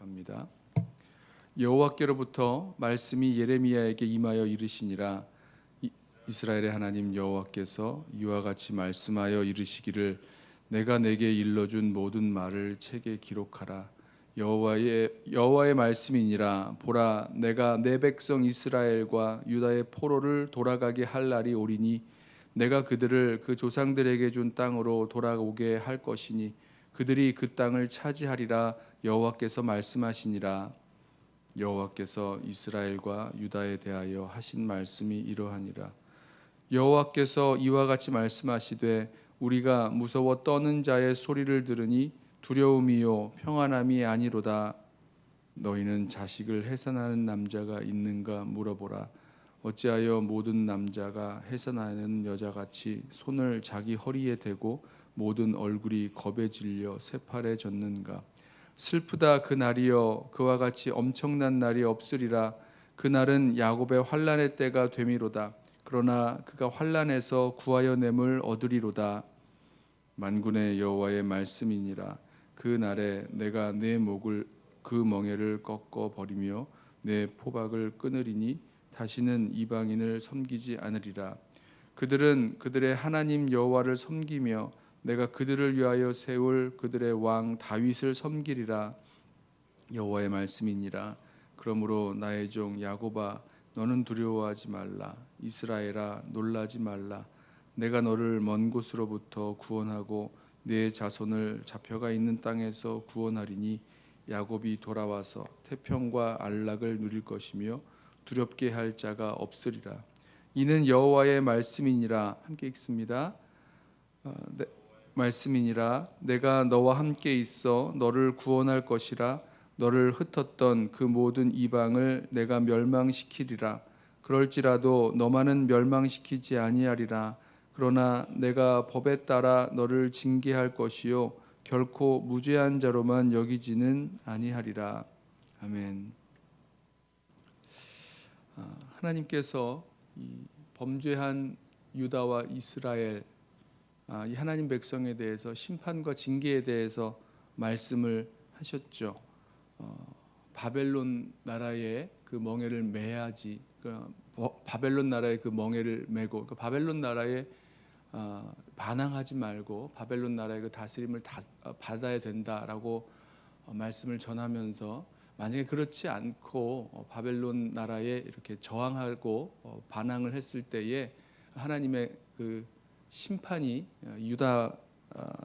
합니다. 여호와께로부터 말씀이 예레미야에게 임하여 이르시니라. 이스라엘의 하나님 여호와께서 이와 같이 말씀하여 이르시기를 내가 내게 일러준 모든 말을 책에 기록하라. 여호와의 말씀이니라. 보라, 내가 내 백성 이스라엘과 유다의 포로를 돌아가게 할 날이 오리니 내가 그들을 그 조상들에게 준 땅으로 돌아오게 할 것이니 그들이 그 땅을 차지하리라. 여호와께서 말씀하시니라. 여호와께서 이스라엘과 유다에 대하여 하신 말씀이 이러하니라. 여호와께서 이와 같이 말씀하시되 우리가 무서워 떠는 자의 소리를 들으니 두려움이요 평안함이 아니로다. 너희는 자식을 해산하는 남자가 있는가 물어보라. 어찌하여 모든 남자가 해산하는 여자같이 손을 자기 허리에 대고 모든 얼굴이 겁에 질려 새팔에 졌는가. 슬프다 그 날이여, 그와 같이 엄청난 날이 없으리라. 그 날은 야곱의 환난의 때가 되미로다. 그러나 그가 환난에서 구하여 냄을 얻으리로다. 만군의 여호와의 말씀이니라. 그 날에 내가 내 목을 그 멍에를 꺾어 버리며 내 포박을 끊으리니 다시는 이방인을 섬기지 않으리라. 그들은 그들의 하나님 여호와를 섬기며 내가 그들을 위하여 세울 그들의 왕 다윗을 섬기리라. 여호와의 말씀이니라. 그러므로 나의 종 야곱아, 너는 두려워하지 말라. 이스라엘아, 놀라지 말라. 내가 너를 먼 곳으로부터 구원하고 네 자손을 잡혀가 있는 땅에서 구원하리니 야곱이 돌아와서 태평과 안락을 누릴 것이며 두렵게 할 자가 없으리라. 이는 여호와의 말씀이니라. 함께 읽습니다. 말씀이니라. 내가 너와 함께 있어 너를 구원할 것이라. 너를 흩었던 그 모든 이방을 내가 멸망시키리라. 그럴지라도 너만은 멸망시키지 아니하리라. 그러나 내가 법에 따라 너를 징계할 것이요 결코 무죄한 자로만 여기지는 아니하리라. 아멘. 하나님께서 이 범죄한 유다와 이스라엘, 이 하나님 백성에 대해서 심판과 징계에 대해서 말씀을 하셨죠. 바벨론 나라의 그 멍에를 매야지. 바벨론 나라의 그 멍에를 메고, 바벨론 나라에 반항하지 말고 바벨론 나라의 그 다스림을 받아야 된다라고 말씀을 전하면서, 만약에 그렇지 않고 바벨론 나라에 이렇게 저항하고 반항을 했을 때에 하나님의 그 심판이 유다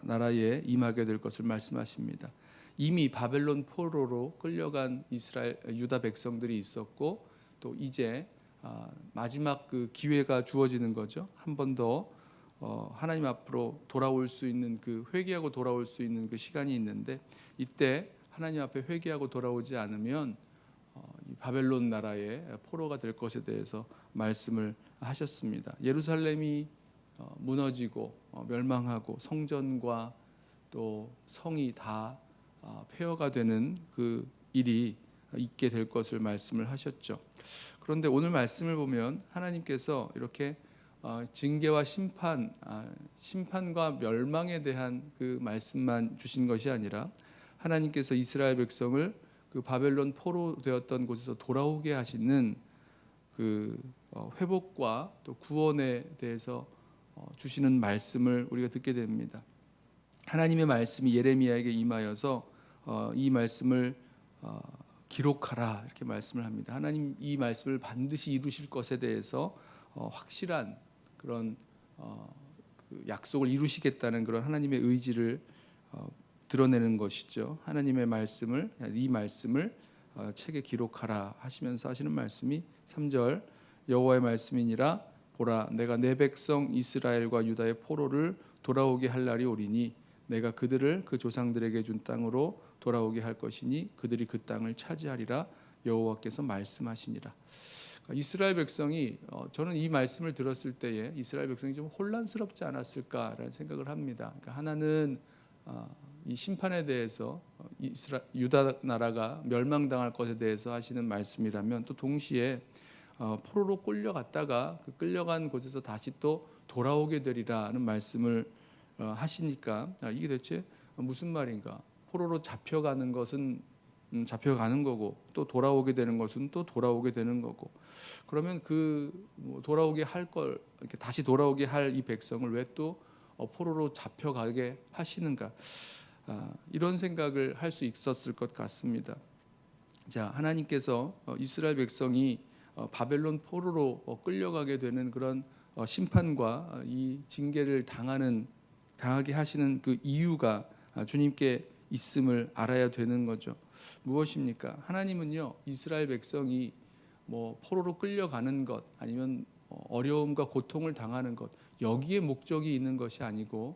나라에 임하게 될 것을 말씀하십니다. 이미 바벨론 포로로 끌려간 유다 백성들이 있었고, 또 이제 마지막 그 기회가 주어지는 거죠. 한 번 더 하나님 앞으로 돌아올 수 있는, 그 회개하고 돌아올 수 있는 그 시간이 있는데, 이때 하나님 앞에 회개하고 돌아오지 않으면 바벨론 나라의 포로가 될 것에 대해서 말씀을 하셨습니다. 예루살렘이 무너지고 멸망하고 성전과 또 성이 다 폐허가 되는 그 일이 있게 될 것을 말씀을 하셨죠. 그런데 오늘 말씀을 보면 하나님께서 이렇게 징계와 심판과 멸망에 대한 그 말씀만 주신 것이 아니라, 하나님께서 이스라엘 백성을 그 바벨론 포로 되었던 곳에서 돌아오게 하시는 그 회복과 또 구원에 대해서 주시는 말씀을 우리가 듣게 됩니다. 하나님의 말씀이 예레미야에게 임하여서 이 말씀을 기록하라, 이렇게 말씀을 합니다. 하나님 이 말씀을 반드시 이루실 것에 대해서 확실한 그런 그 약속을 이루시겠다는 그런 하나님의 의지를 드러내는 것이죠. 하나님의 말씀을, 이 말씀을 책에 기록하라 하시면서 하시는 말씀이 3절, 여호와의 말씀이니라. 보라, 내가 내 백성 이스라엘과 유다의 포로를 돌아오게 할 날이 오리니 내가 그들을 그 조상들에게 준 땅으로 돌아오게 할 것이니 그들이 그 땅을 차지하리라. 여호와께서 말씀하시니라. 이스라엘 백성이, 저는 이 말씀을 들었을 때에 이스라엘 백성이 좀 혼란스럽지 않았을까라는 생각을 합니다. 그러니까 하나는 이 심판에 대해서 유다 나라가 멸망당할 것에 대해서 하시는 말씀이라면, 또 동시에 포로로 끌려갔다가 그 끌려간 곳에서 다시 또 돌아오게 되리라는 말씀을 하시니까 이게 대체 무슨 말인가? 포로로 잡혀가는 것은 잡혀가는 거고 또 돌아오게 되는 것은 또 돌아오게 되는 거고 그러면 돌아오게 할 걸 이렇게 다시 돌아오게 할 이 백성을 왜 또 포로로 잡혀가게 하시는가 이런 생각을 할 수 있었을 것 같습니다. 자, 하나님께서 이스라엘 백성이 바벨론 포로로 끌려가게 되는 그런 심판과 이 징계를 당하게 하시는 그 이유가 주님께 있음을 알아야 되는 거죠. 무엇입니까? 하나님은요 이스라엘 백성이 포로로 끌려가는 것 아니면 어려움과 고통을 당하는 것 여기에 목적이 있는 것이 아니고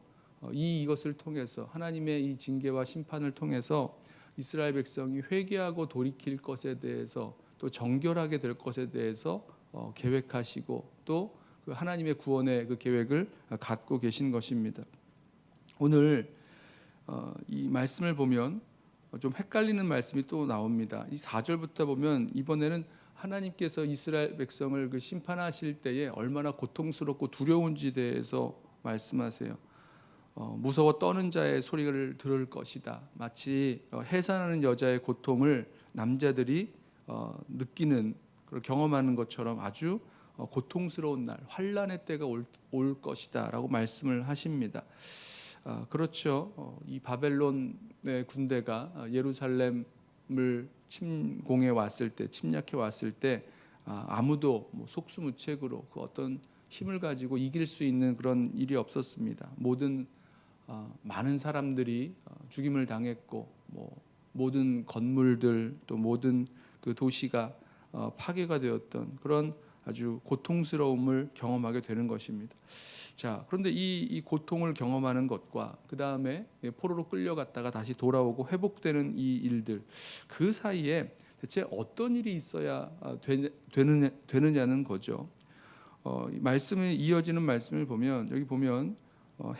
이것을 통해서 하나님의 이 징계와 심판을 통해서 이스라엘 백성이 회개하고 돌이킬 것에 대해서 또 정결하게 될 것에 대해서 계획하시고 또 그 하나님의 구원의 그 계획을 갖고 계신 것입니다. 오늘 이 말씀을 보면 좀 헷갈리는 말씀이 또 나옵니다. 이 4절부터 보면 이번에는 하나님께서 이스라엘 백성을 그 심판하실 때에 얼마나 고통스럽고 두려운지 대해서 말씀하세요. 무서워 떠는 자의 소리를 들을 것이다. 마치 해산하는 여자의 고통을 남자들이 느끼는 경험하는 것처럼 아주 고통스러운 날, 환란의 때가 올 것이다라고 말씀을 하십니다. 그렇죠. 이 바벨론의 군대가 예루살렘을 침략해 왔을 때 아무도 속수무책으로 그 어떤 힘을 가지고 이길 수 있는 그런 일이 없었습니다. 많은 사람들이 죽임을 당했고 모든 건물들 또 모든 그 도시가 파괴가 되었던 그런 아주 고통스러움을 경험하게 되는 것입니다. 자, 그런데 이 고통을 경험하는 것과 그 다음에 포로로 끌려갔다가 다시 돌아오고 회복되는 이 일들 그 사이에 대체 어떤 일이 있어야 되느냐는 거죠. 말씀이 이어지는 말씀을 보면 여기 보면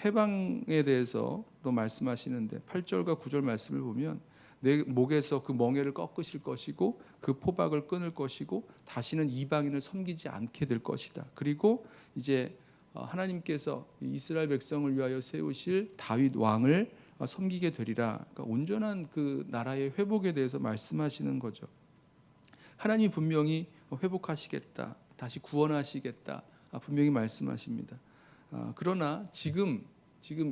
해방에 대해서 또 말씀하시는데 8절과 9절 말씀을 보면 내 목에서 그 멍에를 꺾으실 것이고 그 포박을 끊을 것이고 다시는 이방인을 섬기지 않게 될 것이다. 그리고 이제 하나님께서 이스라엘 백성을 위하여 세우실 다윗 왕을 섬기게 되리라. 그러니까 온전한 그 나라의 회복에 대해서 말씀하시는 거죠. 하나님이 분명히 회복하시겠다, 다시 구원하시겠다 분명히 말씀하십니다. 그러나 지금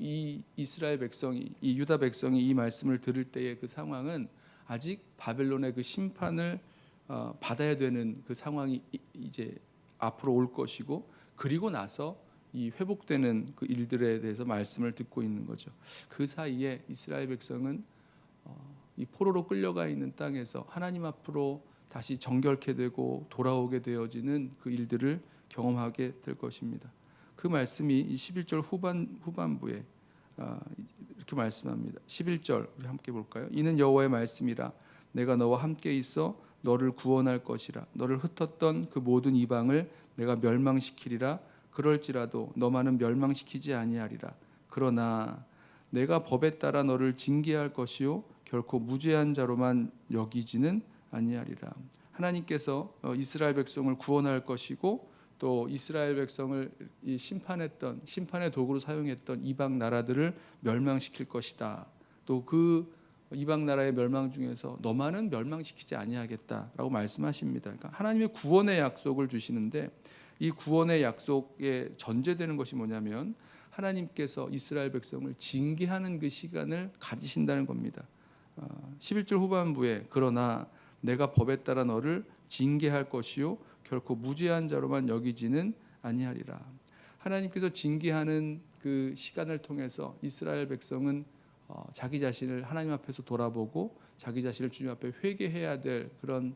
이 이스라엘 백성이 이 유다 백성이 이 말씀을 들을 때의 그 상황은 아직 바벨론의 그 심판을 받아야 되는 그 상황이 이제 앞으로 올 것이고 그리고 나서 이 회복되는 그 일들에 대해서 말씀을 듣고 있는 거죠. 그 사이에 이스라엘 백성은 이 포로로 끌려가 있는 땅에서 하나님 앞으로 다시 정결케 되고 돌아오게 되어지는 그 일들을 경험하게 될 것입니다. 그 말씀이 11절 후반부에 이렇게 말씀합니다. 11절 우리 함께 볼까요? 이는 여호와의 말씀이라 내가 너와 함께 있어 너를 구원할 것이라 너를 흩었던 그 모든 이방을 내가 멸망시키리라 그럴지라도 너만은 멸망시키지 아니하리라 그러나 내가 법에 따라 너를 징계할 것이요 결코 무죄한 자로만 여기지는 아니하리라. 하나님께서 이스라엘 백성을 구원할 것이고 또 이스라엘 백성을 심판의 도구로 사용했던 이방 나라들을 멸망시킬 것이다. 또 그 이방 나라의 멸망 중에서 너만은 멸망시키지 아니하겠다라고 말씀하십니다. 그러니까 하나님의 구원의 약속을 주시는데 이 구원의 약속에 전제되는 것이 뭐냐면 하나님께서 이스라엘 백성을 징계하는 그 시간을 가지신다는 겁니다. 11절 후반부에 그러나 내가 법에 따라 너를 징계할 것이요 결코 무죄한 자로만 여기지는 아니하리라. 하나님께서 징계하는 그 시간을 통해서 이스라엘 백성은 자기 자신을 하나님 앞에서 돌아보고 자기 자신을 주님 앞에 회개해야 될 그런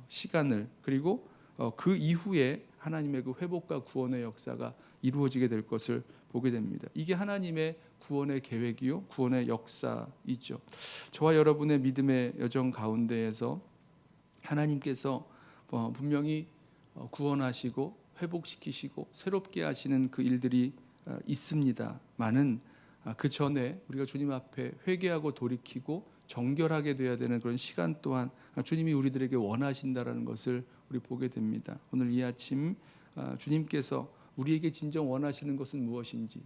시간을 그리고 그 이후에 하나님의 그 회복과 구원의 역사가 이루어지게 될 것을 보게 됩니다. 이게 하나님의 구원의 계획이요 구원의 역사이죠. 저와 여러분의 믿음의 여정 가운데에서 하나님께서 분명히 구원하시고 회복시키시고 새롭게 하시는 그 일들이 있습니다만은 그 전에 우리가 주님 앞에 회개하고 돌이키고 정결하게 되어야 되는 그런 시간 또한 주님이 우리들에게 원하신다라는 것을 우리 보게 됩니다. 오늘 이 아침 주님께서 우리에게 진정 원하시는 것은 무엇인지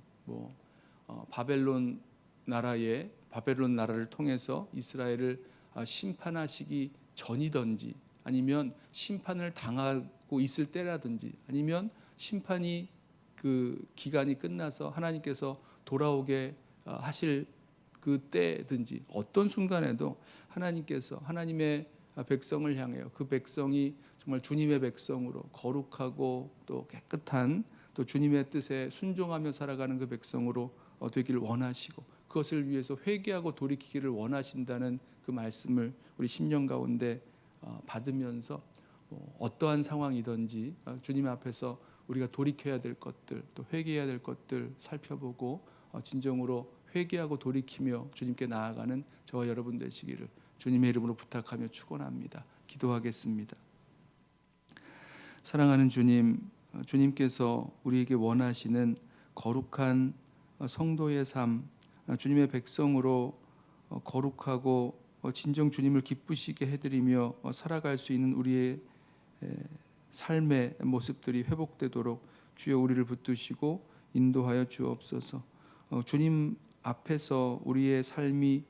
바벨론 나라를 통해서 이스라엘을 심판하시기 전이든지 아니면 심판을 당하고 있을 때라든지 아니면 심판이 그 기간이 끝나서 하나님께서 돌아오게 하실 그 때든지 어떤 순간에도 하나님께서 하나님의 백성을 향하여 그 백성이 정말 주님의 백성으로 거룩하고 또 깨끗한 또 주님의 뜻에 순종하며 살아가는 그 백성으로 되기를 원하시고 그것을 위해서 회개하고 돌이키기를 원하신다는 그 말씀을 우리 심령 가운데 받으면서 어떠한 상황이든지 주님 앞에서 우리가 돌이켜야 될 것들 또 회개해야 될 것들 살펴보고 진정으로 회개하고 돌이키며 주님께 나아가는 저와 여러분 되시기를 주님의 이름으로 부탁하며 축원합니다. 기도하겠습니다. 사랑하는 주님, 주님께서 우리에게 원하시는 거룩한 성도의 삶, 주님의 백성으로 거룩하고 진정 주님을 기쁘시게 해드리며 살아갈 수 있는 우리의 삶의 모습들이 회복되도록 주여 우리를 붙드시고 인도하여 주옵소서. 주님 앞에서 우리의 삶이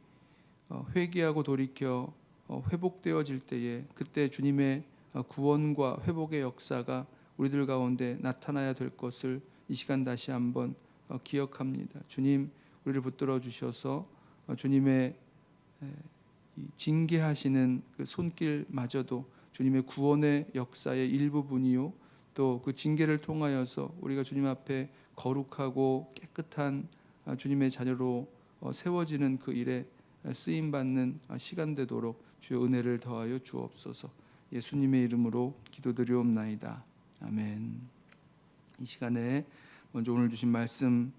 회개하고 돌이켜 회복되어질 때에 그때 주님의 구원과 회복의 역사가 우리들 가운데 나타나야 될 것을 이 시간 다시 한번 기억합니다. 주님 우리를 붙들어 주셔서 주님의 징계하시는 그 손길마저도 주님의 구원의 역사의 일부분이요 또 그 징계를 통하여서 우리가 주님 앞에 거룩하고 깨끗한 주님의 자녀로 세워지는 그 일에 쓰임받는 시간 되도록 주의 은혜를 더하여 주옵소서. 예수님의 이름으로 기도드리옵나이다. 아멘. 이 시간에 먼저 오늘 주신 말씀